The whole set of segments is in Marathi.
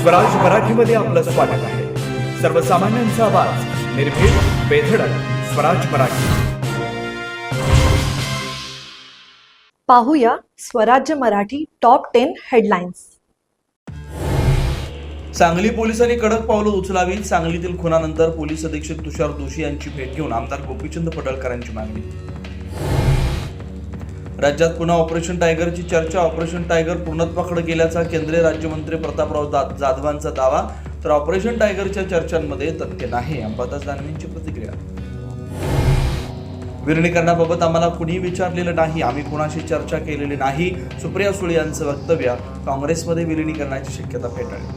स्वराज मराठीमध्ये आपलं स्वागत आहे। सर्वसामान्यांचा आवाज, निर्भीड, बेधडक, स्वराज मराठी। पाहूया स्वराज्य मराठी टॉप 10 हेडलाईन्स। सांगली पोलिसांनी कडक पावलं उचलावीत। सांगलीतील खुनानंतर पोलीस अधीक्षक तुषार दोशी यांची भेट घेऊन आमदार गोपीचंद पडळकरांची मागणी। राज्यात पुन्हा ऑपरेशन टायगरची चर्चा। ऑपरेशन टायगर पूर्णत्वाकडे गेल्याचा केंद्रीय राज्यमंत्री प्रतापराव जाधवांचा दावा, तर ऑपरेशन टायगरच्या चर्चांमध्ये तथ्य नाही, अंबादास दानवेंची प्रतिक्रिया। विलीनीकरणाबाबत आम्हाला कुणीही विचारलेलं नाही, आम्ही कुणाशी चर्चा केलेली नाही, सुप्रिया सुळे यांचं वक्तव्य। काँग्रेसमध्ये विलीनीकरणाची शक्यता फेटाळली।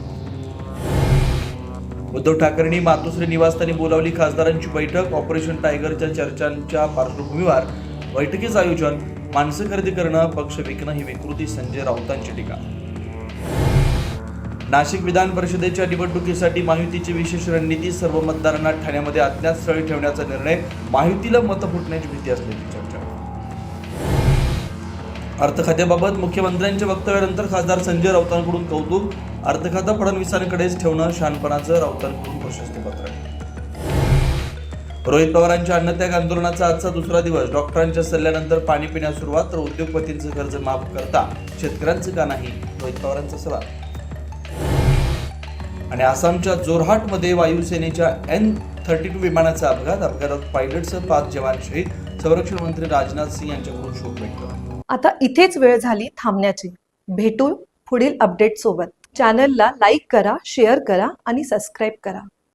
उद्धव ठाकरेंनी मातोश्री निवासस्थानी बोलावली खासदारांची बैठक। ऑपरेशन टायगरच्या चर्चांच्या पार्श्वभूमीवर बैठकीचं आयोजन। माणसं खरेदी करणं, पक्ष विकणं ही विकृती, संजय राऊतांची टीका। नाशिक विधान परिषदेच्या निवडणुकीसाठी महायुतीची विशेष रणनीती। सर्व मतदारांना ठाण्यामध्ये अज्ञात स्थळी ठेवण्याचा निर्णय। महायुतीला मतं फुटण्याची भीती असल्याची चर्चा। अर्थखात्याबाबत मुख्यमंत्र्यांच्या वक्तव्यानंतर खासदार संजय राऊतांकडून कौतुक। अर्थखातं फडणवीसांकडेच ठेवणं शहाणपणाचं, राऊतांकडून प्रशस्तीपत्र। रोहित पवारांच्या अन्नत्याग आंदोलनाचा आजचा दुसरा दिवस। डॉक्टरांच्या सल्ल्यानंतर पाणी पिण्यास सुरुवात, तर उद्योगपतींचं कर्ज माफ करता शेतकऱ्यांचं का नाही, रोहित पवारांचा सवाल। आणि आसामच्या जोरहाटमध्ये वायुसेनेच्या N-32 विमानाचा अपघात। अपघातात पायलटसह 5 जवान शहीद। संरक्षण मंत्री राजनाथ सिंह यांच्याकडून शोक व्यक्त। आता इथेच वेळ झाली थांबण्याची। भेटू पुढील अपडेट सोबत। चॅनलला लाईक करा, शेअर करा आणि सबस्क्राईब करा।